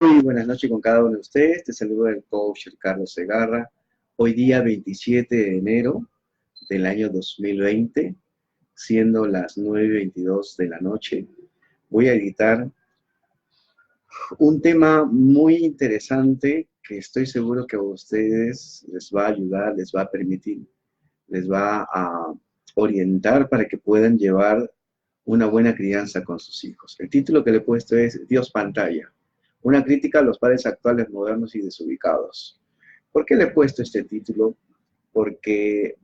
Muy buenas noches con cada uno de ustedes. Te saludo el coach Carlos Segarra. Hoy día 27 de enero del año 2020, siendo las 9:22 de la noche, voy a editar un tema muy interesante que estoy seguro que a ustedes les va a ayudar, les va a permitir, les va a orientar para que puedan llevar una buena crianza con sus hijos. El título que le he puesto es Dios Pantalla, una crítica a los padres actuales modernos y desubicados. ¿Por qué le he puesto este título? Porque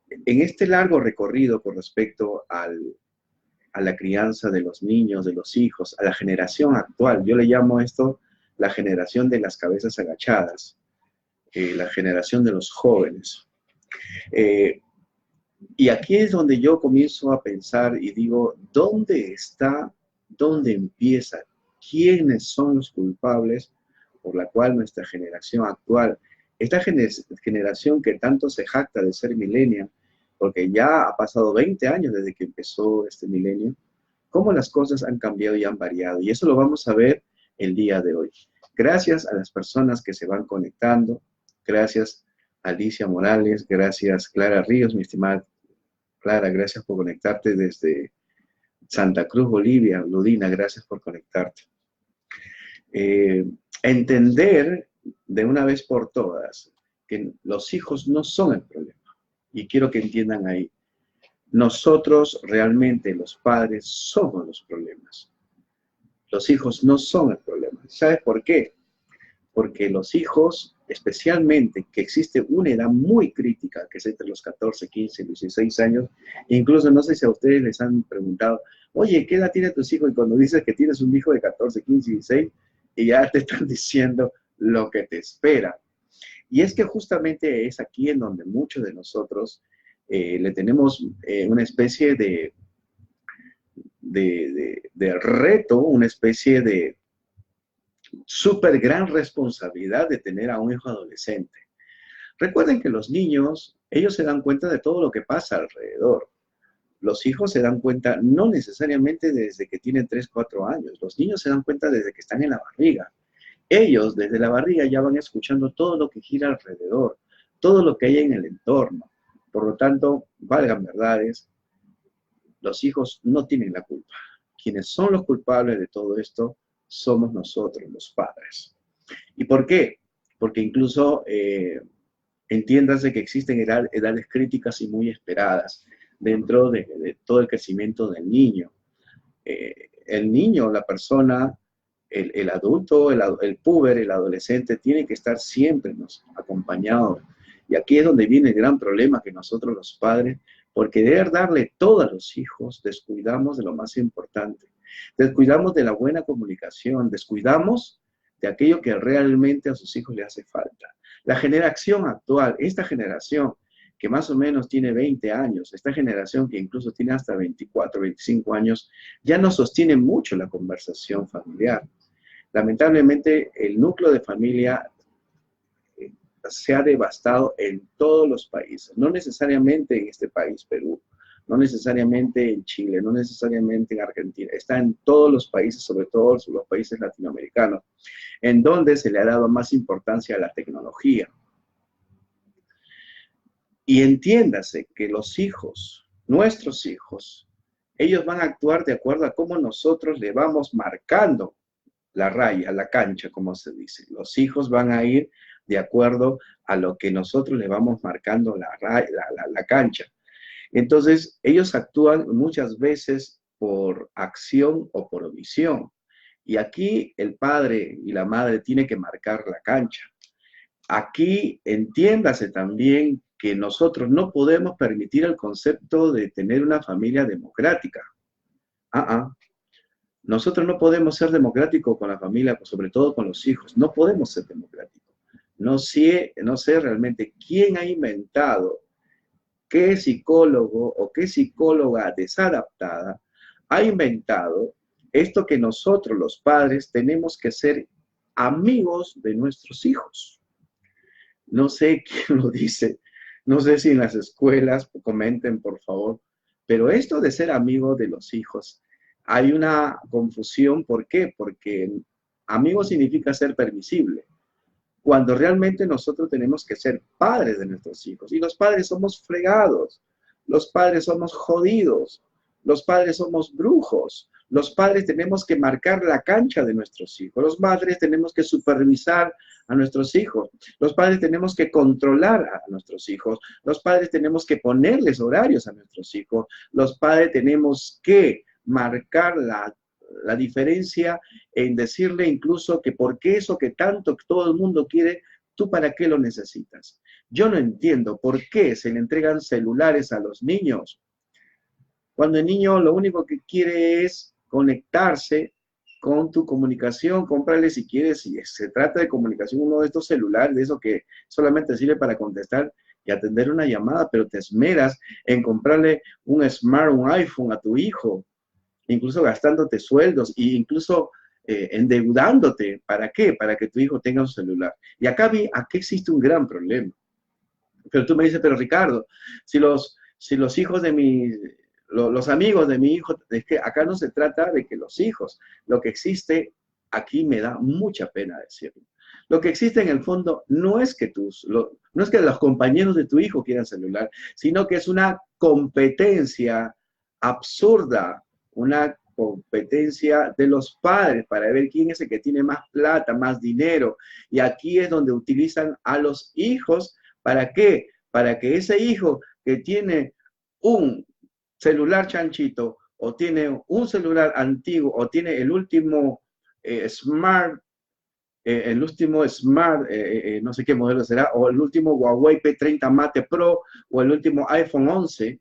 en este largo recorrido con respecto a la crianza de los niños, de los hijos, a la generación actual, yo le llamo esto la generación de las cabezas agachadas, la generación de los jóvenes. Eh, y aquí es donde yo comienzo a pensar y digo, ¿dónde está, dónde empieza? ¿Quiénes son los culpables por la cual nuestra generación actual, esta generación que tanto se jacta de ser millennial, porque ya ha pasado 20 años desde que empezó este milenio, cómo las cosas han cambiado y han variado? Y eso lo vamos a ver el día de hoy. Gracias a las personas que se van conectando, gracias a Alicia Morales, gracias Clara Ríos, mi estimada Clara, gracias por conectarte desde Santa Cruz, Bolivia. Ludina, gracias por conectarte. Eh, Entender de una vez por todas que los hijos no son el problema. Y quiero que entiendan ahí. Nosotros realmente, los padres, somos los problemas. Los hijos no son el problema. ¿Sabes por qué? Porque los hijos, especialmente que existe una edad muy crítica, que es entre los 14, 15, 16 años, incluso no sé si a ustedes les han preguntado, oye, ¿qué edad tiene tus hijos? Y cuando dices que tienes un hijo de 14, 15, 16, y ya te están diciendo lo que te espera. Y es que justamente es aquí en donde muchos de nosotros le tenemos una especie de reto, una especie de súper gran responsabilidad de tener a un hijo adolescente. Recuerden que los niños, ellos se dan cuenta de todo lo que pasa alrededor. Los hijos se dan cuenta no necesariamente desde que tienen 3, 4 años. Los niños se dan cuenta desde que están en la barriga. Ellos desde la barriga ya van escuchando todo lo que gira alrededor, todo lo que hay en el entorno. Por lo tanto, valgan verdades, los hijos no tienen la culpa. Quienes son los culpables de todo esto somos nosotros, los padres. ¿Y por qué? Porque incluso entiéndase que existen edades críticas y muy esperadas dentro de todo el crecimiento del niño. El niño, la persona, el adulto, el puber, el adolescente, tiene que estar siempre acompañado. Y aquí es donde viene el gran problema que nosotros los padres, por querer darle todo a los hijos, descuidamos de lo más importante. Descuidamos de la buena comunicación, descuidamos de aquello que realmente a sus hijos le hace falta. La generación actual, esta generación que más o menos tiene 20 años, esta generación que incluso tiene hasta 24, 25 años, ya no sostiene mucho la conversación familiar. Lamentablemente, el núcleo de familia se ha devastado en todos los países, no necesariamente en este país, Perú, no necesariamente en Chile, no necesariamente en Argentina, está en todos los países, sobre todo los países latinoamericanos, en donde se le ha dado más importancia a la tecnología. Y entiéndase que los hijos, nuestros hijos, ellos van a actuar de acuerdo a cómo nosotros le vamos marcando la raya, la cancha, como se dice. Los hijos van a ir de acuerdo a lo que nosotros le vamos marcando la cancha. Entonces, ellos actúan muchas veces por acción o por omisión. Y aquí el padre y la madre tienen que marcar la cancha. Aquí entiéndase también que nosotros no podemos permitir el concepto de tener una familia democrática. Nosotros no podemos ser democráticos con la familia, sobre todo con los hijos. No podemos ser democráticos. No sé realmente quién ha inventado, qué psicólogo o qué psicóloga desadaptada ha inventado esto que nosotros los padres tenemos que ser amigos de nuestros hijos. No sé quién lo dice, no sé si en las escuelas, comenten por favor, pero esto de ser amigo de los hijos, hay una confusión, ¿por qué? Porque amigo significa ser permisible, cuando realmente nosotros tenemos que ser padres de nuestros hijos. Y los padres somos fregados, los padres somos jodidos, los padres somos brujos, los padres tenemos que marcar la cancha de nuestros hijos, los padres tenemos que supervisar a nuestros hijos, los padres tenemos que controlar a nuestros hijos, los padres tenemos que ponerles horarios a nuestros hijos, los padres tenemos que marcar la diferencia en decirle incluso que por qué eso que tanto todo el mundo quiere, ¿tú para qué lo necesitas? Yo no entiendo por qué se le entregan celulares a los niños, cuando el niño lo único que quiere es conectarse con tu comunicación, cómprale si quieres, si se trata de comunicación, uno de estos celulares, de eso que solamente sirve para contestar y atender una llamada, pero te esmeras en comprarle un un iPhone a tu hijo, incluso gastándote sueldos e incluso endeudándote. ¿Para qué? Para que tu hijo tenga un celular. Y aquí existe un gran problema. Pero tú me dices, pero Ricardo, si los hijos de los amigos de mi hijo, es que acá no se trata de que los hijos, lo que existe, aquí me da mucha pena decirlo. Lo que existe en el fondo no es que no es que los compañeros de tu hijo quieran celular, sino que es una competencia absurda, una competencia de los padres para ver quién es el que tiene más plata, más dinero. Y aquí es donde utilizan a los hijos. ¿Para qué? Para que ese hijo que tiene un celular chanchito o tiene un celular antiguo o tiene el último no sé qué modelo será, o el último Huawei P30 Mate Pro o el último iPhone 11,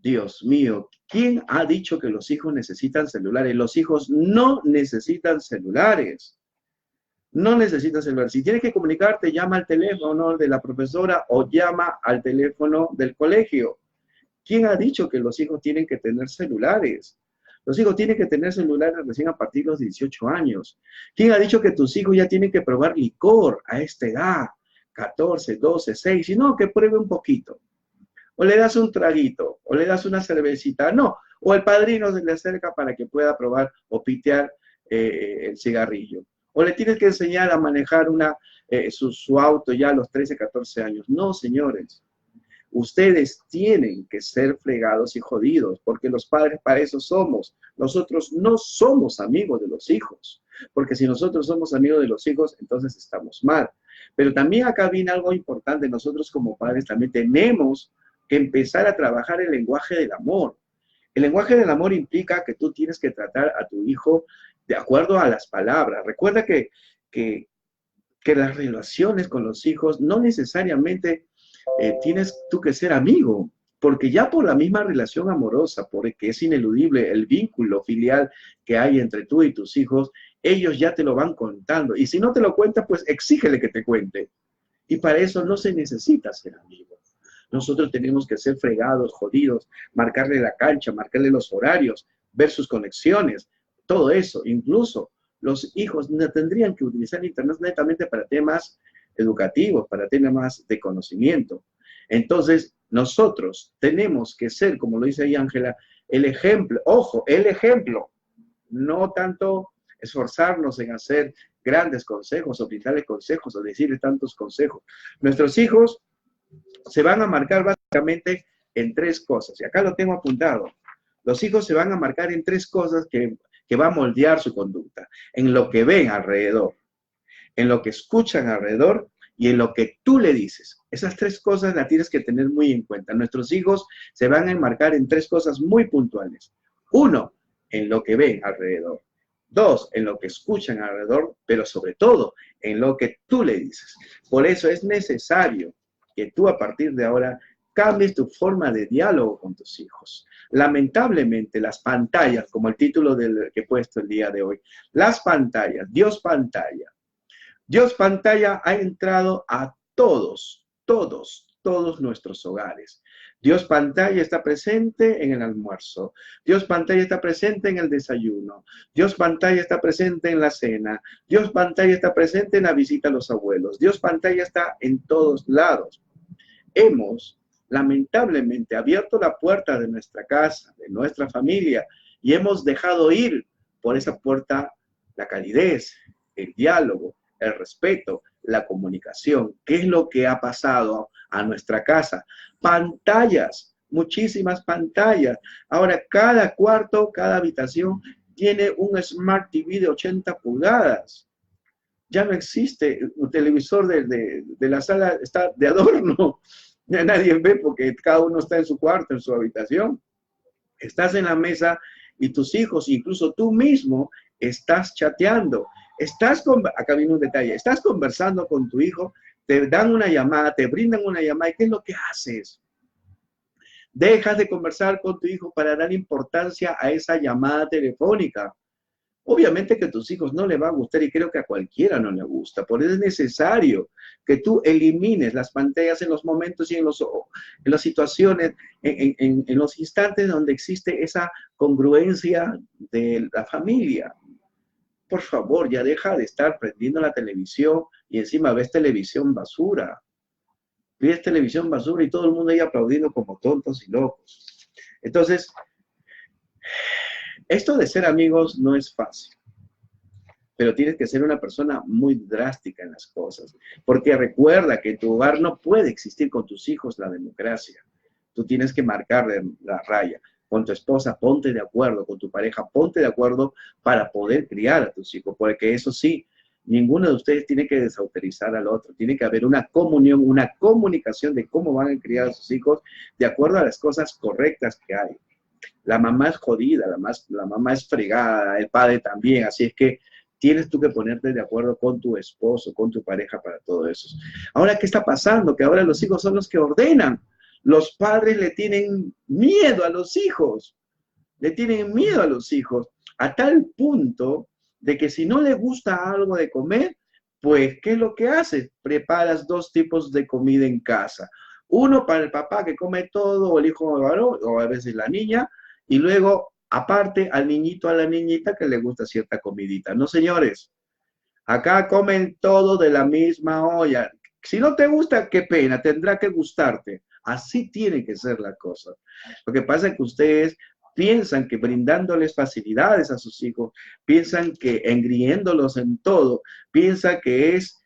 Dios mío, ¿quién ha dicho que los hijos necesitan celulares? Los hijos no necesitan celulares. No necesitas celular. Si tienes que comunicarte, llama al teléfono de la profesora o llama al teléfono del colegio. ¿Quién ha dicho que los hijos tienen que tener celulares? Los hijos tienen que tener celulares recién a partir de los 18 años. ¿Quién ha dicho que tus hijos ya tienen que probar licor a esta edad? 14, 12, 6. Si no, que pruebe un poquito. O le das un traguito, o le das una cervecita. No, o el padrino se le acerca para que pueda probar o pitear el cigarrillo. O le tienes que enseñar a manejar su auto ya a los 13, 14 años. No, señores. Ustedes tienen que ser fregados y jodidos, porque los padres para eso somos. Nosotros no somos amigos de los hijos, porque si nosotros somos amigos de los hijos, entonces estamos mal. Pero también acá viene algo importante. Nosotros como padres también tenemos que empezar a trabajar el lenguaje del amor. El lenguaje del amor implica que tú tienes que tratar a tu hijo de acuerdo a las palabras. Recuerda que las relaciones con los hijos no necesariamente tienes tú que ser amigo, porque ya por la misma relación amorosa, porque es ineludible el vínculo filial que hay entre tú y tus hijos, ellos ya te lo van contando. Y si no te lo cuenta, pues exígele que te cuente. Y para eso no se necesita ser amigo. Nosotros tenemos que ser fregados, jodidos, marcarle la cancha, marcarle los horarios, ver sus conexiones, todo eso. Incluso los hijos no tendrían que utilizar Internet netamente para temas educativos, para temas de conocimiento. Entonces, nosotros tenemos que ser, como lo dice ahí Ángela, el ejemplo, ojo, el ejemplo, no tanto esforzarnos en hacer grandes consejos o brindarles consejos o decirles tantos consejos. Nuestros hijos se van a marcar básicamente en tres cosas, y acá lo tengo apuntado. Los hijos se van a marcar en tres cosas que va a moldear su conducta, en lo que ven alrededor, en lo que escuchan alrededor y en lo que tú le dices. Esas tres cosas las tienes que tener muy en cuenta. Nuestros hijos se van a enmarcar en tres cosas muy puntuales. Uno, en lo que ven alrededor. Dos, en lo que escuchan alrededor, pero sobre todo en lo que tú le dices. Por eso es necesario que tú a partir de ahora cambies tu forma de diálogo con tus hijos. Lamentablemente, las pantallas, como el título que he puesto el día de hoy, las pantallas, Dios pantalla ha entrado a todos nuestros hogares. Dios pantalla está presente en el almuerzo. Dios pantalla está presente en el desayuno. Dios pantalla está presente en la cena. Dios pantalla está presente en la visita a los abuelos. Dios pantalla está en todos lados. Hemos, lamentablemente, abierto la puerta de nuestra casa, de nuestra familia, y hemos dejado ir por esa puerta la calidez, el diálogo, el respeto, la comunicación. ¿Qué es lo que ha pasado a nuestra casa? Pantallas, muchísimas pantallas. Ahora, cada cuarto, cada habitación tiene un Smart TV de 80 pulgadas. Ya no existe un televisor de la sala, está de adorno. Ya nadie ve porque cada uno está en su cuarto, en su habitación. Estás en la mesa y tus hijos, incluso tú mismo, estás chateando. Acá viene un detalle, estás conversando con tu hijo, te dan una llamada, te brindan una llamada, ¿y qué es lo que haces? Dejas de conversar con tu hijo para dar importancia a esa llamada telefónica. Obviamente que a tus hijos no les va a gustar y creo que a cualquiera no le gusta. Por eso es necesario que tú elimines las pantallas en los momentos y en las situaciones, en los instantes donde existe esa congruencia de la familia. Por favor, ya deja de estar prendiendo la televisión y encima ves televisión basura. Ves televisión basura y todo el mundo ahí aplaudiendo como tontos y locos. Entonces, esto de ser amigos no es fácil, pero tienes que ser una persona muy drástica en las cosas, porque recuerda que en tu hogar no puede existir con tus hijos la democracia. Tú tienes que marcar la raya. Con tu esposa, ponte de acuerdo, con tu pareja, ponte de acuerdo para poder criar a tus hijos, porque eso sí, ninguno de ustedes tiene que desautorizar al otro, tiene que haber una comunión, una comunicación de cómo van a criar a sus hijos de acuerdo a las cosas correctas que hay. La mamá es jodida, la mamá es fregada, el padre también, así es que tienes tú que ponerte de acuerdo con tu esposo, con tu pareja para todo eso. Ahora, ¿qué está pasando? Que ahora los hijos son los que ordenan. Los padres le tienen miedo a los hijos, le tienen miedo a los hijos, a tal punto de que si no le gusta algo de comer, pues, ¿qué es lo que haces? Preparas dos tipos de comida en casa. Uno para el papá que come todo, o el hijo varón, o a veces la niña, y luego, aparte, al niñito, a la niñita que le gusta cierta comidita. No, señores, acá comen todo de la misma olla. Si no te gusta, qué pena, tendrá que gustarte. Así tiene que ser la cosa. Lo que pasa es que ustedes piensan que brindándoles facilidades a sus hijos, piensan que engriéndolos en todo, piensan que es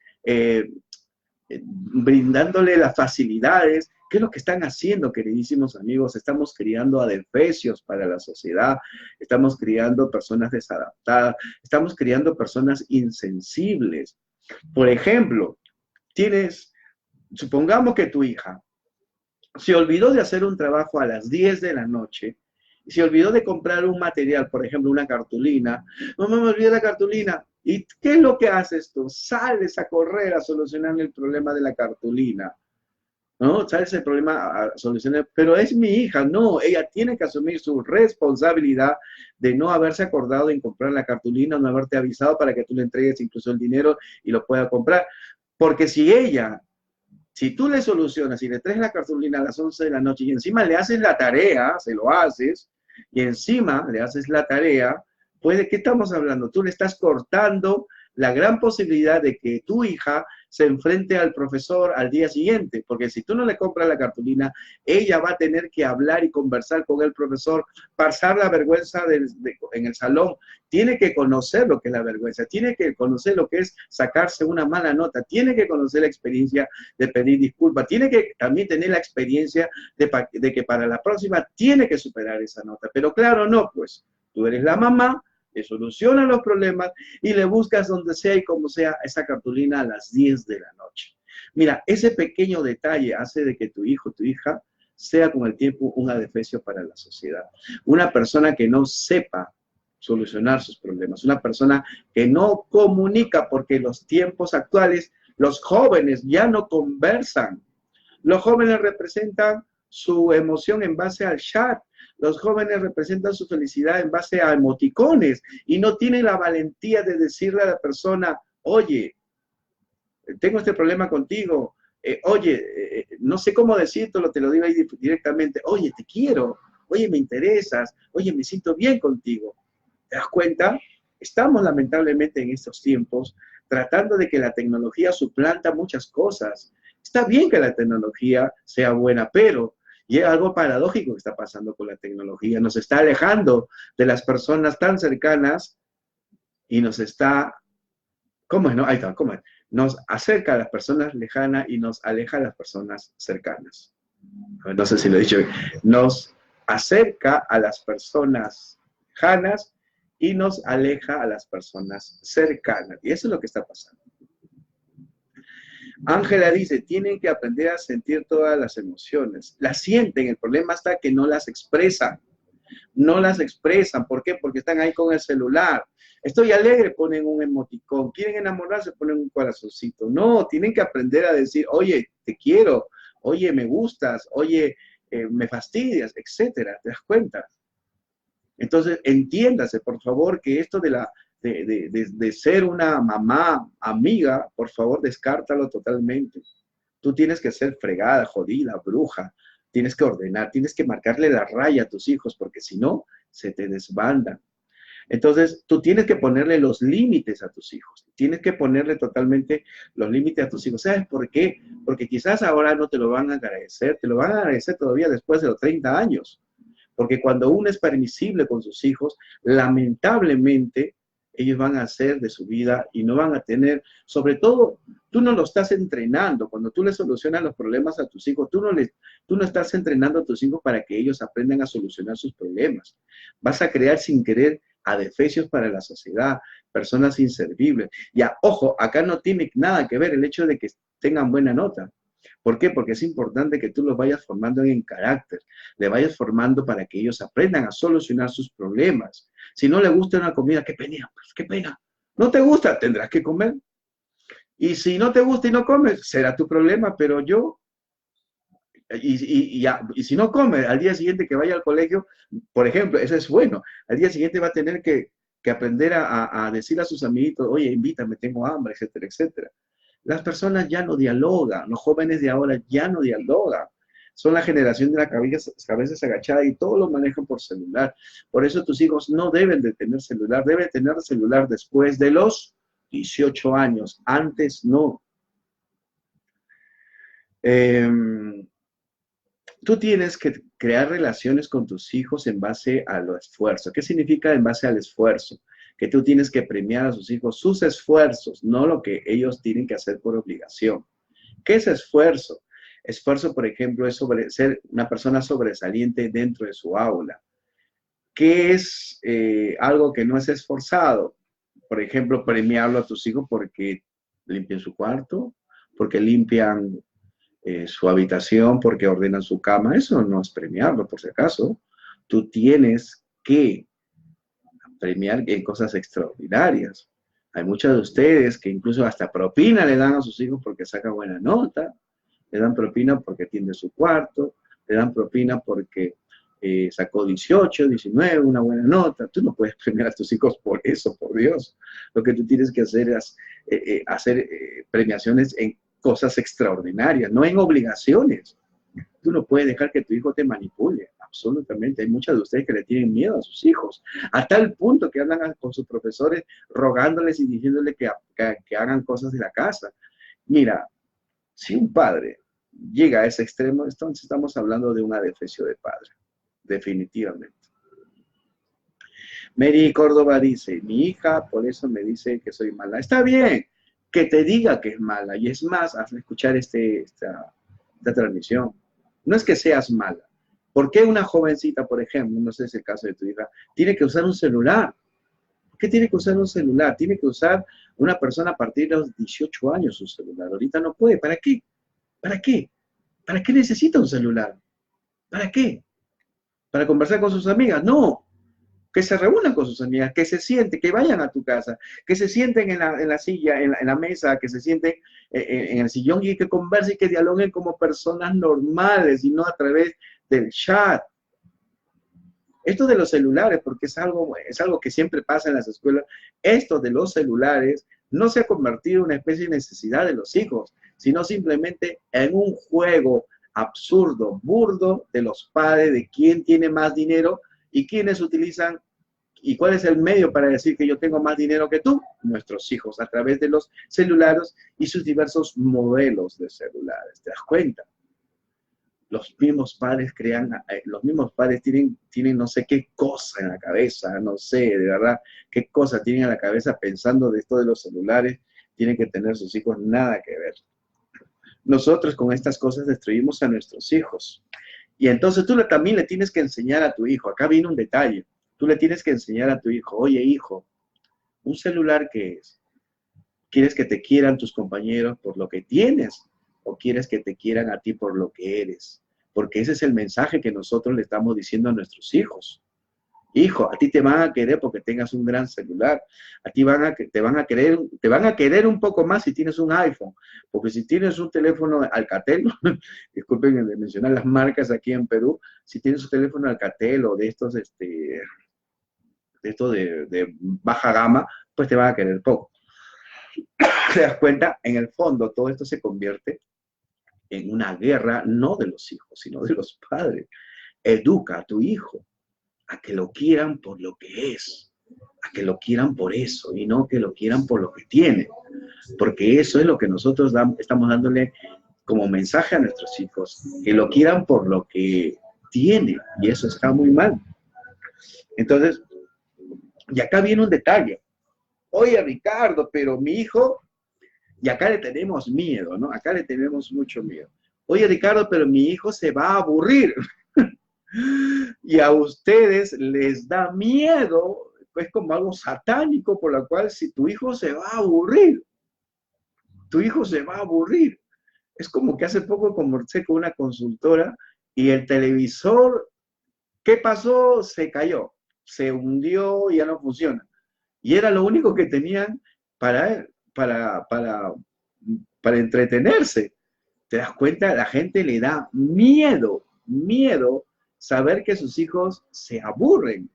brindándole las facilidades. ¿Qué es lo que están haciendo, queridísimos amigos? Estamos criando adefesios para la sociedad, estamos criando personas desadaptadas, estamos criando personas insensibles. Por ejemplo, supongamos que tu hija se olvidó de hacer un trabajo a las 10 de la noche, se olvidó de comprar un material, por ejemplo, una cartulina. Mamá, me olvidé la cartulina. ¿Y qué es lo que haces tú? Sales a correr a solucionar el problema de la cartulina, ¿no? Sales el problema a solucionar, pero es mi hija, no, ella tiene que asumir su responsabilidad de no haberse acordado en comprar la cartulina, no haberte avisado para que tú le entregues incluso el dinero y lo pueda comprar. Porque si tú le solucionas y le traes la cartulina a las 11 de la noche y encima le haces la tarea, se lo haces, y encima le haces la tarea, pues ¿de qué estamos hablando? Tú le estás cortando la gran posibilidad de que tu hija se enfrente al profesor al día siguiente, porque si tú no le compras la cartulina, ella va a tener que hablar y conversar con el profesor, pasar la vergüenza en el salón, tiene que conocer lo que es la vergüenza, tiene que conocer lo que es sacarse una mala nota, tiene que conocer la experiencia de pedir disculpas, tiene que también tener la experiencia de que para la próxima tiene que superar esa nota, pero claro, no, pues tú eres la mamá, le solucionan los problemas y le buscas donde sea y como sea esa cartulina a las 10 de la noche. Mira, ese pequeño detalle hace de que tu hijo, tu hija, sea con el tiempo un adefesio para la sociedad. Una persona que no sepa solucionar sus problemas, una persona que no comunica, porque en los tiempos actuales los jóvenes ya no conversan. Los jóvenes representan su emoción en base al chat. Los jóvenes representan su felicidad en base a emoticones y no tienen la valentía de decirle a la persona, oye, tengo este problema contigo, oye, no sé cómo decírtelo, te lo digo ahí directamente, oye, te quiero, oye, me interesas, oye, me siento bien contigo. ¿Te das cuenta? Estamos lamentablemente en estos tiempos tratando de que la tecnología suplanta muchas cosas. Está bien que la tecnología sea buena, pero y es algo paradójico que está pasando con la tecnología. Nos está alejando de las personas tan cercanas y nos está ¿Cómo es, no? Ahí está, ¿cómo es? Nos acerca a las personas lejanas y nos aleja a las personas cercanas. No sé si lo he dicho bien. Nos acerca a las personas lejanas y nos aleja a las personas cercanas. Y eso es lo que está pasando. Ángela dice, tienen que aprender a sentir todas las emociones. Las sienten, el problema está que no las expresan. No las expresan. ¿Por qué? Porque están ahí con el celular. Estoy alegre, ponen un emoticón. Quieren enamorarse, ponen un corazoncito. No, tienen que aprender a decir, oye, te quiero, oye, me gustas, oye, me fastidias, etcétera. ¿Te das cuenta? Entonces, entiéndase, por favor, que esto de ser una mamá amiga, por favor, descártalo totalmente. Tú tienes que ser fregada, jodida, bruja, tienes que ordenar, tienes que marcarle la raya a tus hijos, porque si no, se te desbandan. Entonces, tú tienes que ponerle los límites a tus hijos, tienes que ponerle totalmente los límites a tus hijos. ¿Sabes por qué? Porque quizás ahora no te lo van a agradecer, te lo van a agradecer todavía después de los 30 años. Porque cuando uno es permisible con sus hijos, lamentablemente ellos van a hacer de su vida y no van a tener, sobre todo, tú no lo estás entrenando. Cuando tú le solucionas los problemas a tus hijos, tú no estás entrenando a tus hijos para que ellos aprendan a solucionar sus problemas. Vas a crear sin querer adefesios para la sociedad, personas inservibles. Ya, ojo, acá no tiene nada que ver el hecho de que tengan buena nota. ¿Por qué? Porque es importante que tú los vayas formando en carácter, le vayas formando para que ellos aprendan a solucionar sus problemas. Si no le gusta una comida, qué pena, pues, qué pena. No te gusta, tendrás que comer. Y si no te gusta y no comes, será tu problema, pero yo, y si no come, al día siguiente que vaya al colegio, por ejemplo, eso es bueno, al día siguiente va a tener que aprender a decir a sus amiguitos, oye, invítame, tengo hambre, etcétera, etcétera. Las personas ya no dialogan, los jóvenes de ahora ya no dialogan. Son la generación de la cabeza agachada y todo lo manejan por celular. Por eso tus hijos no deben de tener celular, deben tener celular después de los 18 años, antes no. Eh, Tú tienes que crear relaciones con tus hijos en base a lo esfuerzo. ¿Qué significa en base al esfuerzo? Que tú tienes que premiar a sus hijos sus esfuerzos, no lo que ellos tienen que hacer por obligación. ¿Qué es esfuerzo? Esfuerzo, por ejemplo, es ser una persona sobresaliente dentro de su aula. ¿Qué es algo que no es esforzado? Por ejemplo, premiarlo a tus hijos porque limpian su cuarto, porque limpian su habitación, porque ordenan su cama. Eso no es premiarlo, por si acaso. Tú tienes que premiar en cosas extraordinarias. Hay muchos de ustedes que incluso hasta propina le dan a sus hijos porque sacan buena nota, le dan propina porque atiende su cuarto, le dan propina porque sacó 18, 19, una buena nota. Tú no puedes premiar a tus hijos por eso, por Dios. Lo que tú tienes que hacer es hacer premiaciones en cosas extraordinarias, no en obligaciones. Tú no puedes dejar que tu hijo te manipule, absolutamente. Hay muchos de ustedes que le tienen miedo a sus hijos, a tal punto que hablan con sus profesores rogándoles y diciéndoles que hagan cosas de la casa. Mira, si un padre llega a ese extremo, entonces estamos hablando de un adefesio de padre, definitivamente. Mary Córdoba dice, mi hija por eso me dice que soy mala. Está bien que te diga que es mala, y es más, hazle escuchar esta transmisión. No es que seas mala. ¿Por qué una jovencita, por ejemplo, no sé si es el caso de tu hija, tiene que usar un celular? ¿Por qué tiene que usar un celular? Tiene que usar una persona a partir de los 18 años un celular. Ahorita no puede. ¿Para qué? ¿Para qué? ¿Para qué necesita un celular? ¿Para qué? ¿Para conversar con sus amigas? No. Que se reúnan con sus amigas, que se sienten, que vayan a tu casa, que se sienten en la silla, en la mesa, que se sienten en el sillón y que conversen y que dialoguen como personas normales y no a través del chat. Esto de los celulares, porque es algo que siempre pasa en las escuelas, esto de los celulares no se ha convertido en una especie de necesidad de los hijos, sino simplemente en un juego absurdo, burdo de los padres, de quién tiene más dinero y quiénes utilizan. ¿Y cuál es el medio para decir que yo tengo más dinero que tú? Nuestros hijos, a través de los celulares y sus diversos modelos de celulares. ¿Te das cuenta? Los mismos padres los mismos padres tienen no sé qué cosa en la cabeza, no sé, de verdad, qué cosa tienen en la cabeza pensando de esto de los celulares. tienen que tener sus hijos nada que ver. Nosotros con estas cosas destruimos a nuestros hijos. Y entonces tú también le tienes que enseñar a tu hijo. Acá viene un detalle. Tú le tienes que enseñar a tu hijo, oye hijo, ¿un celular qué es? ¿Quieres que te quieran tus compañeros por lo que tienes? ¿O quieres que te quieran a ti por lo que eres? Porque ese es el mensaje que nosotros le estamos diciendo a nuestros hijos. Hijo, a ti te van a querer porque tengas un gran celular. A ti te van a querer un poco más si tienes un iPhone. Porque si tienes un teléfono Alcatel, disculpen de mencionar las marcas aquí en Perú, si tienes un teléfono Alcatel o de estos, de baja gama, pues te van a querer poco. ¿Te das cuenta? En el fondo, todo esto se convierte en una guerra no de los hijos, sino de los padres. Educa a tu hijo a que lo quieran por lo que es, a que lo quieran por eso y no que lo quieran por lo que tiene, porque eso es lo que nosotros estamos dándole como mensaje a nuestros hijos, que lo quieran por lo que tiene, y eso está muy mal. Entonces, y acá viene un detalle. Oye, Ricardo, pero mi hijo, y acá le tenemos miedo, ¿no? Acá le tenemos mucho miedo. Oye, Ricardo, pero mi hijo se va a aburrir. Y a ustedes les da miedo, es como algo satánico por lo cual si tu hijo se va a aburrir, tu hijo se va a aburrir. Es como que hace poco conversé con una consultora y el televisor, ¿qué pasó? Se cayó, se hundió y ya no funciona. Y era lo único que tenían para, para entretenerse. ¿Te das cuenta? La gente le da miedo saber que sus hijos se aburren.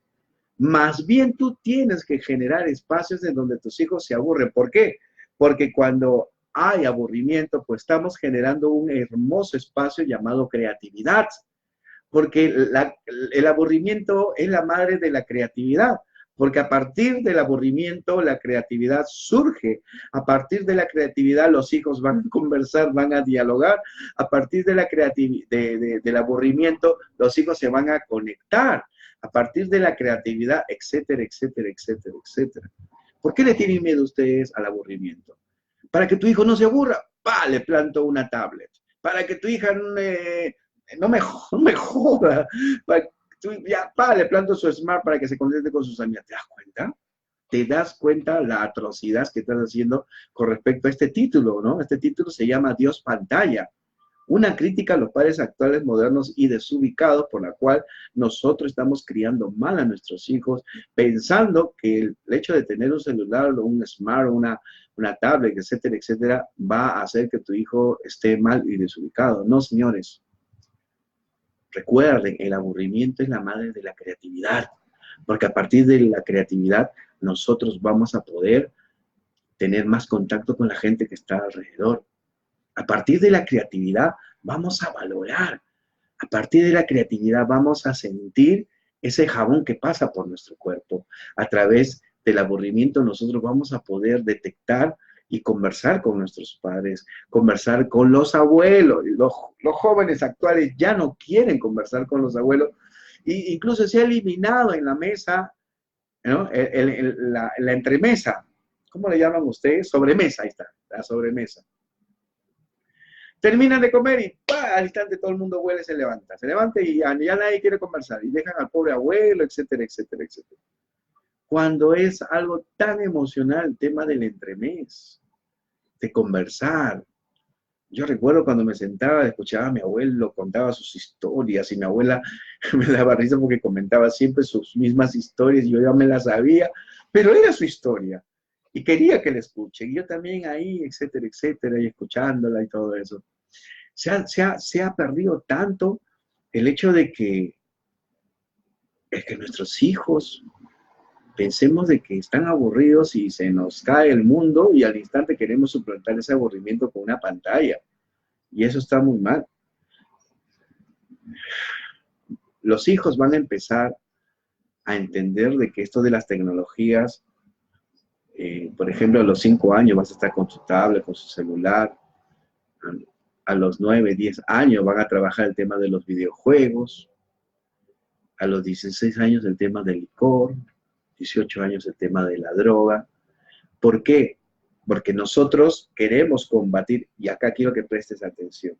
Más bien tú tienes que generar espacios en donde tus hijos se aburren. ¿Por qué? Porque cuando hay aburrimiento, pues estamos generando un hermoso espacio llamado creatividad. Porque el aburrimiento es la madre de la creatividad. Porque a partir del aburrimiento la creatividad surge, a partir de la creatividad los hijos van a conversar, van a dialogar, a partir de la del aburrimiento los hijos se van a conectar, a partir de la creatividad, etcétera, etcétera, etcétera, etcétera. ¿Por qué le tienen miedo ustedes al aburrimiento? Para que tu hijo no se aburra, ¡pa! Le planto una tablet. Para que tu hija no me joda, para ya, le planto su smart para que se conecte con sus amigas. ¿Te das cuenta? ¿Te das cuenta la atrocidad que estás haciendo con respecto a este título, ¿no? Este título se llama Dios Pantalla. Una crítica a los padres actuales, modernos y desubicados por la cual nosotros estamos criando mal a nuestros hijos, pensando que el hecho de tener un celular o un smart o una tablet, etcétera, etcétera, va a hacer que tu hijo esté mal y desubicado. No, señores. Recuerden, el aburrimiento es la madre de la creatividad, porque a partir de la creatividad nosotros vamos a poder tener más contacto con la gente que está alrededor. A partir de la creatividad vamos a valorar, a partir de la creatividad vamos a sentir ese jabón que pasa por nuestro cuerpo. A través del aburrimiento nosotros vamos a poder detectar y conversar con nuestros padres, conversar con los abuelos. Los jóvenes actuales ya no quieren conversar con los abuelos, e incluso se ha eliminado en la mesa, ¿no? La entremesa. ¿Cómo le llaman ustedes? Sobremesa, ahí está, la sobremesa. Terminan de comer y al instante todo el mundo huele, se levanta y ya nadie quiere conversar y dejan al pobre abuelo, etcétera, etcétera, etcétera. Cuando es algo tan emocional el tema del entremés, de conversar. Yo recuerdo cuando me sentaba, escuchaba a mi abuelo, contaba sus historias y mi abuela me daba risa porque comentaba siempre sus mismas historias y yo ya me las sabía, pero era su historia y quería que la escuche. Y yo también ahí, etcétera, etcétera, y escuchándola y todo eso. Se ha perdido tanto el hecho de que nuestros hijos pensemos de que están aburridos y se nos cae el mundo y al instante queremos suplantar ese aburrimiento con una pantalla. Y eso está muy mal. Los hijos van a empezar a entender de que esto de las tecnologías, por ejemplo, a los 5 años vas a estar con su tablet, con su celular. A los 9, 10 años van a trabajar el tema de los videojuegos. A los 16 años el tema del licor. 18 años el tema de la droga. ¿Por qué? porque nosotros queremos combatir, y acá quiero que prestes atención,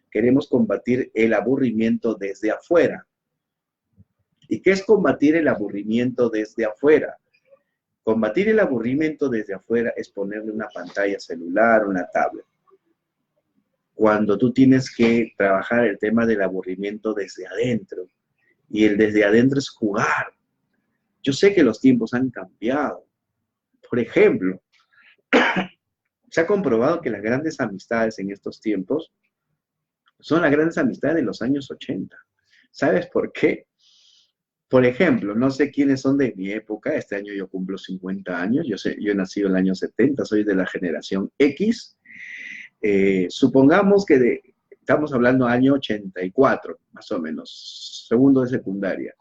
queremos combatir el aburrimiento desde afuera. ¿Y qué es combatir el aburrimiento desde afuera? Combatir el aburrimiento desde afuera es ponerle una pantalla celular, una tablet. Cuando tú tienes que trabajar el tema del aburrimiento desde adentro, y el desde adentro es jugar. Yo sé que los tiempos han cambiado. Por ejemplo, se ha comprobado que las grandes amistades en estos tiempos son las grandes amistades de los años 80. ¿Sabes por qué? Por ejemplo, no sé quiénes son de mi época, este año yo cumplo 50 años, yo he nacido en el año 70, soy de la generación X. Supongamos que estamos hablando año 84, más o menos, segundo de secundaria.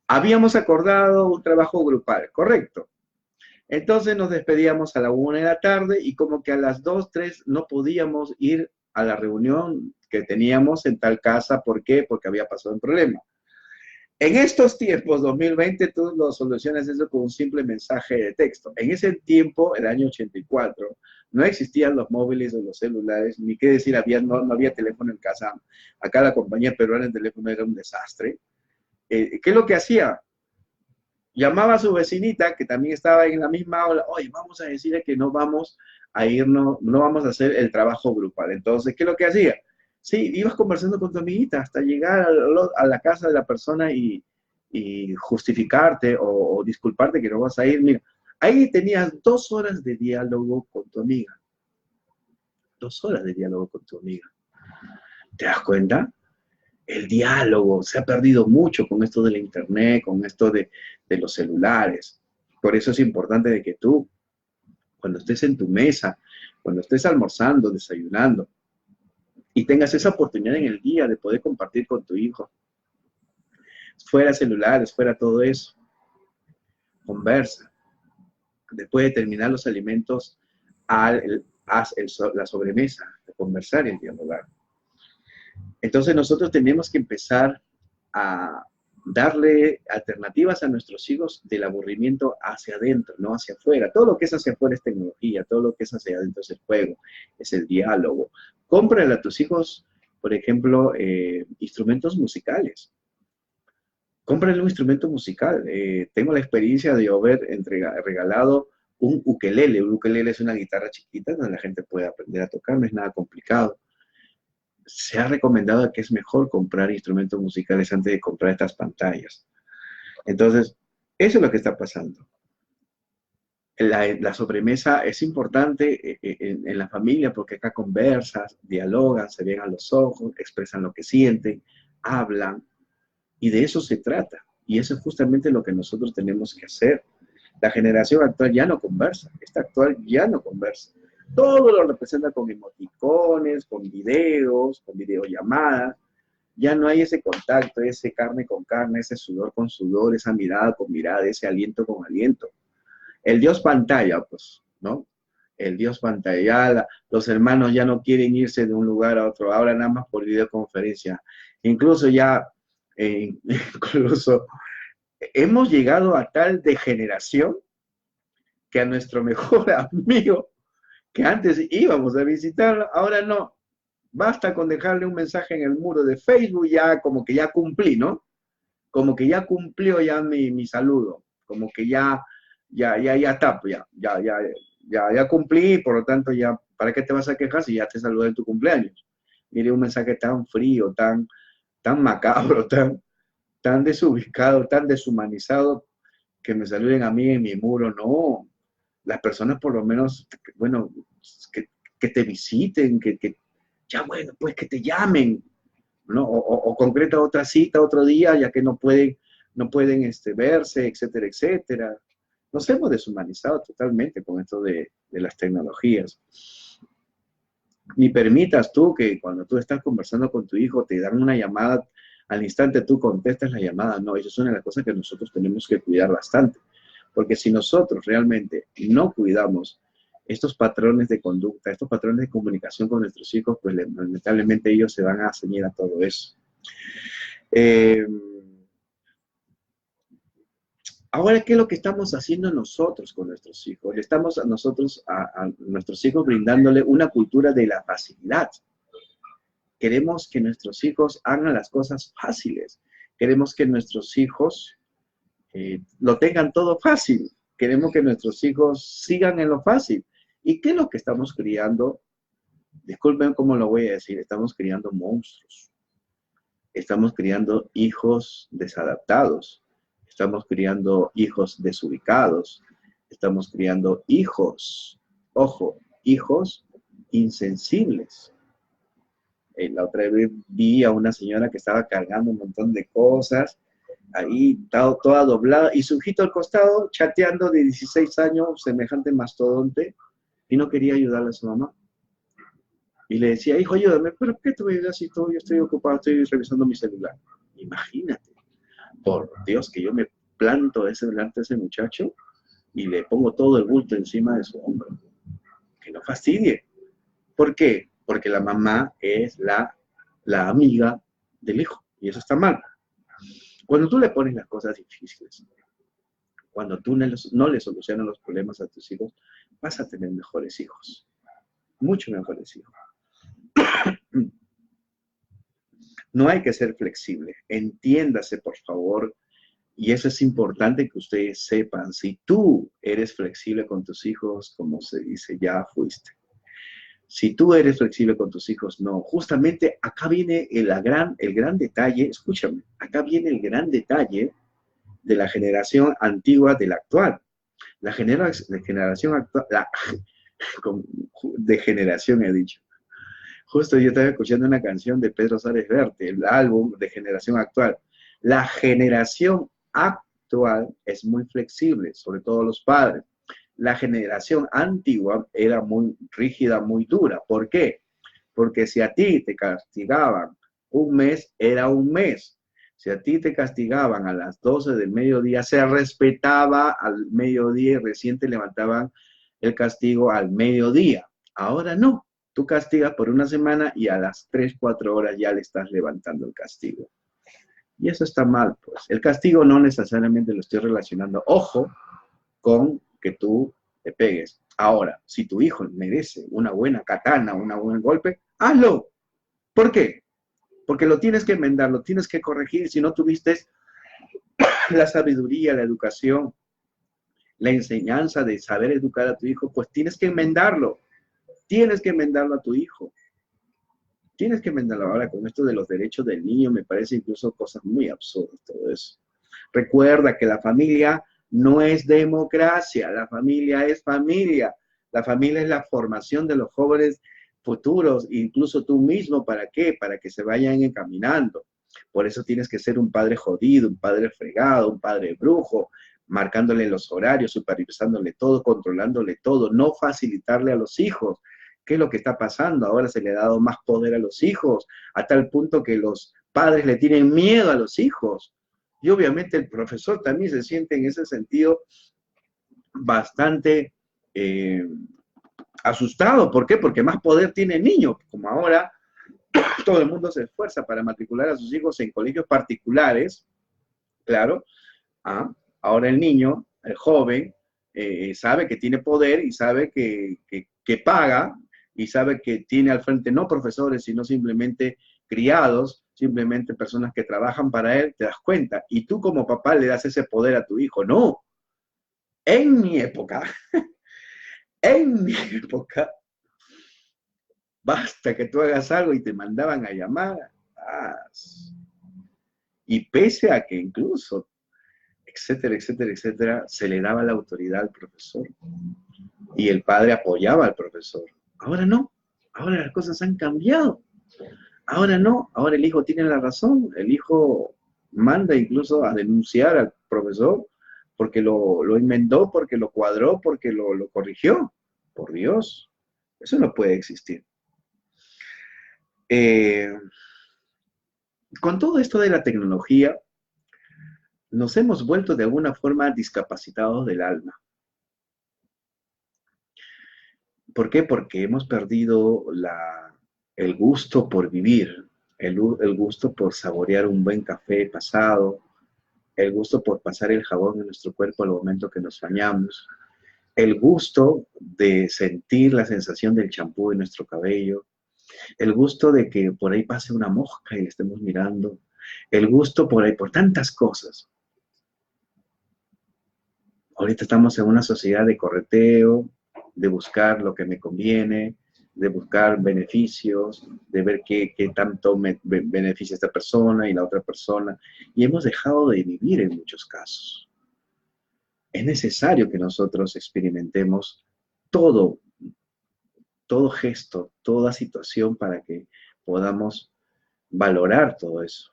Habíamos acordado un trabajo grupal, correcto. Entonces nos despedíamos a la 1 de la tarde y como que a las 2, 3 no podíamos ir a la reunión que teníamos en tal casa. ¿Por qué? Porque había pasado un problema. En estos tiempos, 2020, tú lo solucionas eso con un simple mensaje de texto. En ese tiempo, el año 84, no existían los móviles o los celulares, ni qué decir, no había teléfono en casa. Acá la compañía peruana de teléfono era un desastre. ¿Qué es lo que hacía? Llamaba a su vecinita, que también estaba en la misma aula, oye, vamos a decirle que no vamos a irnos, no vamos a hacer el trabajo grupal. Entonces, ¿qué es lo que hacía? Sí, ibas conversando con tu amiguita hasta llegar a la casa de la persona y justificarte o disculparte que no vas a ir. Mira, ahí tenías 2 horas de diálogo con tu amiga. 2 horas de diálogo con tu amiga. ¿Te das cuenta? El diálogo se ha perdido mucho con esto de la internet, con esto de los celulares. Por eso es importante de que tú, cuando estés en tu mesa, cuando estés almorzando, desayunando, y tengas esa oportunidad en el día de poder compartir con tu hijo, fuera celulares, fuera todo eso, conversa. Después de terminar los alimentos, haz la sobremesa, de conversar y el dialogar. Entonces nosotros tenemos que empezar a darle alternativas a nuestros hijos del aburrimiento hacia adentro, no hacia afuera. Todo lo que es hacia afuera es tecnología, todo lo que es hacia adentro es el juego, es el diálogo. Cómprale a tus hijos, por ejemplo, instrumentos musicales. Cómprale un instrumento musical. Tengo la experiencia de haber regalado un ukelele. Un ukelele es una guitarra chiquita donde la gente puede aprender a tocar, no es nada complicado. Se ha recomendado que es mejor comprar instrumentos musicales antes de comprar estas pantallas. Entonces, eso es lo que está pasando. La sobremesa es importante en la familia porque acá conversas, dialogan, se ven a los ojos, expresan lo que sienten, hablan, y de eso se trata. Y eso es justamente lo que nosotros tenemos que hacer. La generación actual ya no conversa, esta actual ya no conversa. Todo lo representa con emoticones, con videos, con videollamadas. Ya no hay ese contacto, ese carne con carne, ese sudor con sudor, esa mirada con mirada, ese aliento con aliento. El Dios pantalla, pues, ¿no? El Dios pantalla. Los hermanos ya no quieren irse de un lugar a otro, ahora nada más por videoconferencia. Incluso ya, incluso hemos llegado a tal degeneración que a nuestro mejor amigo, que antes íbamos a visitarlo, ahora no. Basta con dejarle un mensaje en el muro de Facebook, ya como que ya cumplí, ¿no? Como que ya cumplió ya mi saludo, como que ya está, pues ya cumplí, por lo tanto ya, ¿para qué te vas a quejar si ya te saludé en tu cumpleaños? Mire, un mensaje tan frío, tan macabro, tan desubicado, tan deshumanizado, que me saluden a mí en mi muro, no. Las personas por lo menos, bueno, que te visiten, ya bueno, pues que te llamen, ¿no? O concreta otra cita otro día, ya que no pueden verse, etcétera, etcétera. Nos hemos deshumanizado totalmente con esto de las tecnologías. Ni permitas tú que cuando tú estás conversando con tu hijo te dan una llamada, al instante tú contestas la llamada. No, eso es una de las cosas que nosotros tenemos que cuidar bastante. Porque si nosotros realmente no cuidamos estos patrones de conducta, estos patrones de comunicación con nuestros hijos, pues lamentablemente ellos se van a ceñir a todo eso. Ahora, ¿qué es lo que estamos haciendo nosotros con nuestros hijos? Le estamos a nosotros, a nuestros hijos, brindándole una cultura de la facilidad. Queremos que nuestros hijos hagan las cosas fáciles. Queremos que nuestros hijos lo tengan todo fácil. Queremos que nuestros hijos sigan en lo fácil. ¿Y qué es lo que estamos criando? Disculpen cómo lo voy a decir, estamos criando monstruos. Estamos criando hijos desadaptados. Estamos criando hijos desubicados. Estamos criando hijos, ojo, hijos insensibles. La otra vez vi a una señora que estaba cargando un montón de cosas, ahí toda doblada, y su hijito al costado, chateando de 16 años, semejante mastodonte, y no quería ayudarle a su mamá. Y le decía, hijo, ayúdame, pero ¿qué te voy a ayudar si yo estoy ocupado, estoy revisando mi celular? Imagínate, por Dios, que yo me planto delante de ese muchacho y le pongo todo el bulto encima de su hombro. Que no fastidie. ¿Por qué? Porque la mamá es la amiga del hijo, y eso está mal. Cuando tú le pones las cosas difíciles, cuando tú no le solucionas los problemas a tus hijos, vas a tener mejores hijos, mucho mejores hijos. No hay que ser flexible, entiéndase por favor, y eso es importante que ustedes sepan, si tú eres flexible con tus hijos, como se dice, ya fuiste. Si tú eres flexible con tus hijos, no. Justamente acá viene el gran detalle, escúchame, acá viene el gran detalle de la generación antigua de la actual. La generación actual, de generación he dicho. Justo yo estaba escuchando una canción de Pedro Suárez Verte, el álbum de generación actual. La generación actual es muy flexible, sobre todo los padres. La generación antigua era muy rígida, muy dura. ¿Por qué? Porque si a ti te castigaban un mes, era un mes. Si a ti te castigaban a las 12 del mediodía, se respetaba al mediodía y recién te levantaban el castigo al mediodía. Ahora no. Tú castigas por una semana y a las 3, 4 horas ya le estás levantando el castigo. Y eso está mal, pues. El castigo no necesariamente lo estoy relacionando, ojo, con que tú te pegues. Ahora, si tu hijo merece una buena katana, un buen golpe, hazlo. ¿Por qué? Porque lo tienes que enmendar, lo tienes que corregir. Si no tuviste la sabiduría, la educación, la enseñanza de saber educar a tu hijo, pues tienes que enmendarlo. Tienes que enmendarlo a tu hijo. Tienes que enmendarlo. Ahora con esto de los derechos del niño me parece incluso cosas muy absurdas todo eso. Recuerda que la familia no es democracia, la familia es familia. La familia es la formación de los jóvenes futuros, incluso tú mismo, ¿para qué? Para que se vayan encaminando. Por eso tienes que ser un padre jodido, un padre fregado, un padre brujo, marcándole los horarios, supervisándole todo, controlándole todo, no facilitarle a los hijos. ¿Qué es lo que está pasando? Ahora se le ha dado más poder a los hijos, a tal punto que los padres le tienen miedo a los hijos. Y obviamente el profesor también se siente en ese sentido bastante asustado. ¿Por qué? Porque más poder tiene el niño. Como ahora todo el mundo se esfuerza para matricular a sus hijos en colegios particulares, claro, ahora el niño, el joven, sabe que tiene poder y sabe que paga y sabe que tiene al frente no profesores, sino simplemente criados, simplemente personas que trabajan para él, te das cuenta. Y tú como papá le das ese poder a tu hijo. No, en mi época, en mi época, basta que tú hagas algo y te mandaban a llamar. Y pese a que incluso, etcétera, etcétera, etcétera, se le daba la autoridad al profesor y el padre apoyaba al profesor. Ahora no, ahora las cosas han cambiado. Ahora no, ahora el hijo tiene la razón, el hijo manda incluso a denunciar al profesor porque lo enmendó, porque lo cuadró, porque lo corrigió. Por Dios, eso no puede existir. Con todo esto de la tecnología, nos hemos vuelto de alguna forma discapacitados del alma. ¿Por qué? Porque hemos perdido el gusto por vivir, el gusto por saborear un buen café pasado, el gusto por pasar el jabón en nuestro cuerpo al momento que nos bañamos, el gusto de sentir la sensación del champú en nuestro cabello, el gusto de que por ahí pase una mosca y le estemos mirando, el gusto por ahí, por tantas cosas. Ahorita estamos en una sociedad de correteo, de buscar lo que me conviene, de buscar beneficios, de ver qué tanto me beneficia esta persona y la otra persona, y hemos dejado de vivir en muchos casos. Es necesario que nosotros experimentemos todo, todo gesto, toda situación para que podamos valorar todo eso.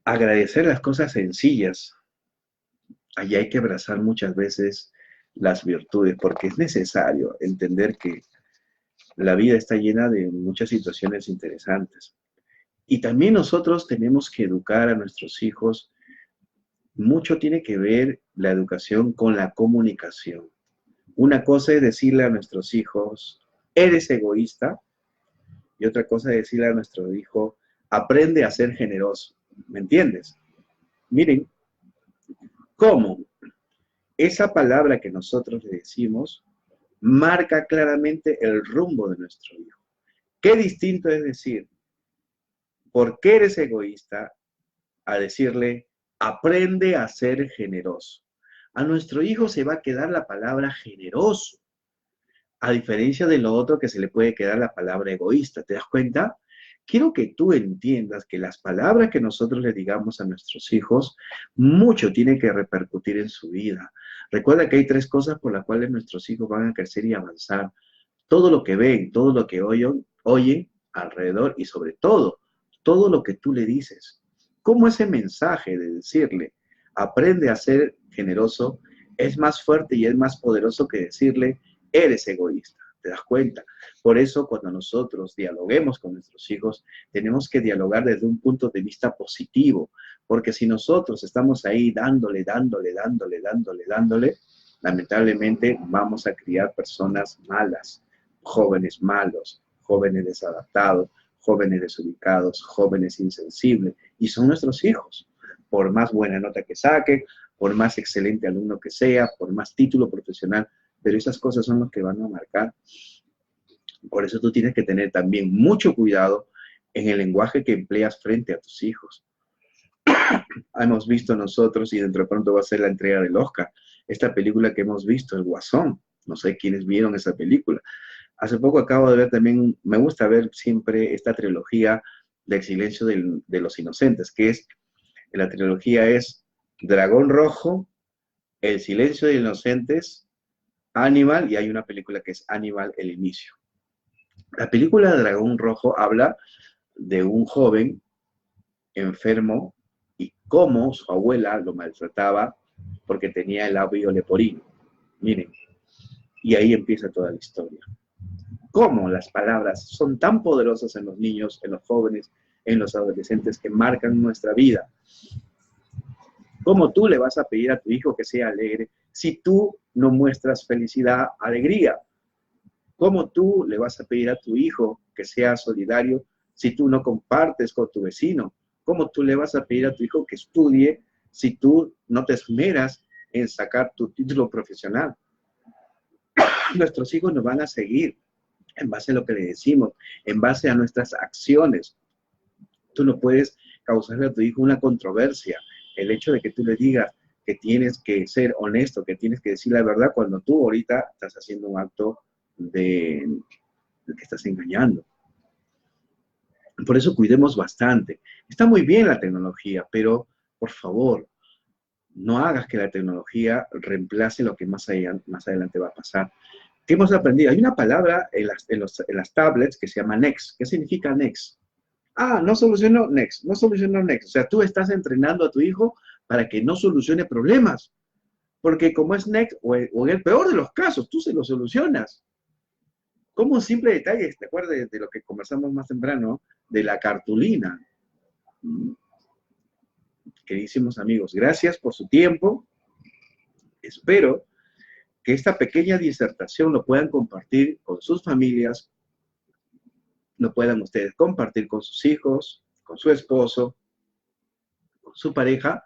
Agradecer las cosas sencillas. Allí hay que abrazar muchas veces las virtudes, porque es necesario entender que la vida está llena de muchas situaciones interesantes. Y también nosotros tenemos que educar a nuestros hijos. Mucho tiene que ver la educación con la comunicación. Una cosa es decirle a nuestros hijos, eres egoísta, y otra cosa es decirle a nuestro hijo, aprende a ser generoso. ¿Me entiendes? Miren, cómo esa palabra que nosotros le decimos marca claramente el rumbo de nuestro hijo. Qué distinto es decir, ¿por qué eres egoísta? A decirle, aprende a ser generoso. A nuestro hijo se va a quedar la palabra generoso, a diferencia de lo otro que se le puede quedar la palabra egoísta. ¿Te das cuenta? Quiero que tú entiendas que las palabras que nosotros le digamos a nuestros hijos, mucho tiene que repercutir en su vida. Recuerda que hay tres cosas por las cuales nuestros hijos van a crecer y avanzar. Todo lo que ven, todo lo que oyen alrededor y sobre todo lo que tú le dices. ¿Cómo ese mensaje de decirle, aprende a ser generoso, es más fuerte y es más poderoso que decirle, eres egoísta? ¿Te das cuenta? Por eso cuando nosotros dialoguemos con nuestros hijos, tenemos que dialogar desde un punto de vista positivo, porque si nosotros estamos ahí dándole, lamentablemente vamos a criar personas malas, jóvenes malos, jóvenes desadaptados, jóvenes desubicados, jóvenes insensibles, y son nuestros hijos. Por más buena nota que saque, por más excelente alumno que sea, por más título profesional, pero esas cosas son las que van a marcar. Por eso tú tienes que tener también mucho cuidado en el lenguaje que empleas frente a tus hijos. Hemos visto nosotros, y dentro de pronto va a ser la entrega del Oscar, esta película que hemos visto, El Guasón. No sé quiénes vieron esa película. Hace poco acabo de ver también, me gusta ver siempre esta trilogía del Silencio de los Inocentes, que es, la trilogía es Dragón Rojo, El Silencio de los Inocentes, Aníbal, y hay una película que es Aníbal, el inicio. La película de Dragón Rojo habla de un joven enfermo y cómo su abuela lo maltrataba porque tenía el labio leporino. Miren, y ahí empieza toda la historia. Cómo las palabras son tan poderosas en los niños, en los jóvenes, en los adolescentes, que marcan nuestra vida. ¿Cómo tú le vas a pedir a tu hijo que sea alegre si tú no muestras felicidad, alegría? ¿Cómo tú le vas a pedir a tu hijo que sea solidario si tú no compartes con tu vecino? ¿Cómo tú le vas a pedir a tu hijo que estudie si tú no te esmeras en sacar tu título profesional? Nuestros hijos nos van a seguir en base a lo que le decimos, en base a nuestras acciones. Tú no puedes causarle a tu hijo una controversia. El hecho de que tú le digas que tienes que ser honesto, que tienes que decir la verdad, cuando tú ahorita estás haciendo un acto de que estás engañando. Por eso cuidemos bastante. Está muy bien la tecnología, pero por favor, no hagas que la tecnología reemplace lo que más adelante va a pasar. ¿Qué hemos aprendido? Hay una palabra en las tablets que se llama next. ¿Qué significa next? Ah, no solucionó next, no solucionó next. O sea, tú estás entrenando a tu hijo para que no solucione problemas. Porque como es next, o en el peor de los casos, tú se lo solucionas. Como un simple detalle, ¿te acuerdas de lo que conversamos más temprano? De la cartulina. Queridísimos amigos, gracias por su tiempo. Espero que esta pequeña disertación lo puedan compartir con sus familias, lo puedan ustedes compartir con sus hijos, con su esposo, su pareja.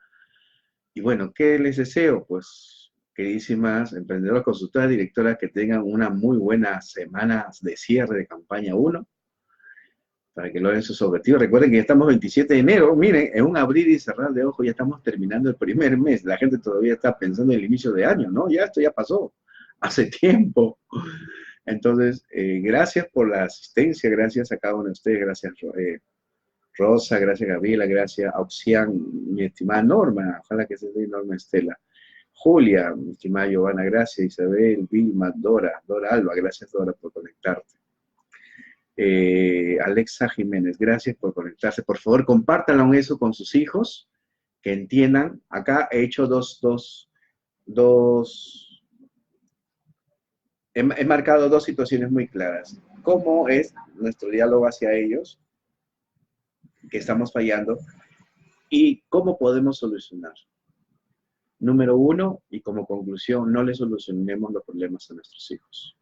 Y bueno, ¿qué les deseo? Pues, queridísimas emprendedoras, consultoras, directoras, que tengan una muy buena semana de cierre de campaña 1 para que logren sus objetivos. Recuerden que ya estamos 27 de enero, miren, en un abrir y cerrar de ojos ya estamos terminando el primer mes. La gente todavía está pensando en el inicio de año, ¿no? Ya esto ya pasó, hace tiempo. Entonces, gracias por la asistencia, gracias a cada uno de ustedes, gracias Rosa, gracias Gabriela, gracias Auxian, mi estimada Norma, ojalá que se dé Norma Estela. Julia, mi estimada Giovanna, gracias. Isabel, Vilma, Dora Alba, gracias Dora por conectarte. Alexa Jiménez, gracias por conectarse. Por favor, compártanlo eso con sus hijos, que entiendan. Acá he hecho he marcado dos situaciones muy claras. ¿Cómo es nuestro diálogo hacia ellos, que estamos fallando, y cómo podemos solucionar? Número 1, y como conclusión, no les solucionemos los problemas a nuestros hijos,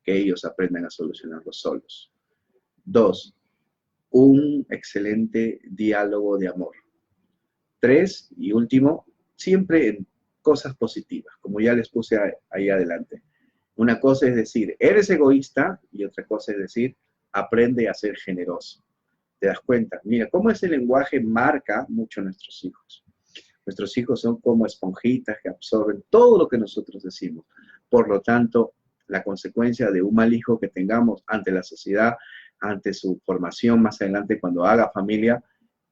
que ellos aprendan a solucionarlos solos. 2, un excelente diálogo de amor. 3, y último, siempre en cosas positivas, como ya les puse ahí adelante. Una cosa es decir, eres egoísta, y otra cosa es decir, aprende a ser generoso. ¿Te das cuenta? Mira, cómo ese lenguaje marca mucho a nuestros hijos. Nuestros hijos son como esponjitas que absorben todo lo que nosotros decimos. Por lo tanto, la consecuencia de un mal hijo que tengamos ante la sociedad, ante su formación más adelante cuando haga familia,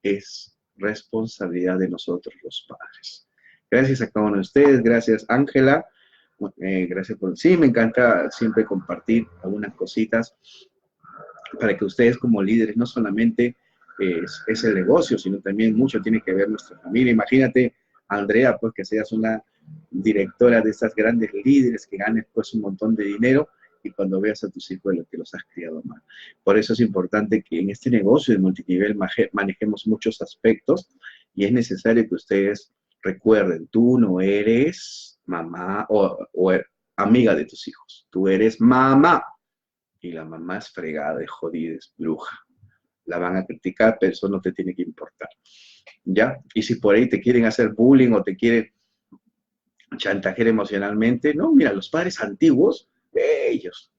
es responsabilidad de nosotros los padres. Gracias a cada uno de ustedes, gracias Ángela, gracias por... Sí, me encanta siempre compartir algunas cositas para que ustedes como líderes no solamente es el negocio, sino también mucho tiene que ver nuestra familia. Imagínate, Andrea, pues que seas una directora de estas grandes líderes que ganes pues un montón de dinero y cuando veas a tus hijos de lo que los has criado mal. Por eso es importante que en este negocio de multinivel manejemos muchos aspectos y es necesario que ustedes recuerden, tú no eres mamá o amiga de tus hijos, tú eres mamá y la mamá es fregada, es jodida, es bruja. La van a criticar, pero eso no te tiene que importar. ¿Ya? Y si por ahí te quieren hacer bullying o te quieren chantajear emocionalmente, no, mira, los padres antiguos, ellos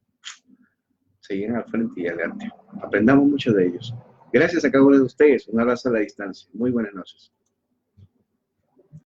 seguían al frente y adelante. Aprendamos mucho de ellos. Gracias a cada uno de ustedes. Un abrazo a la distancia. Muy buenas noches.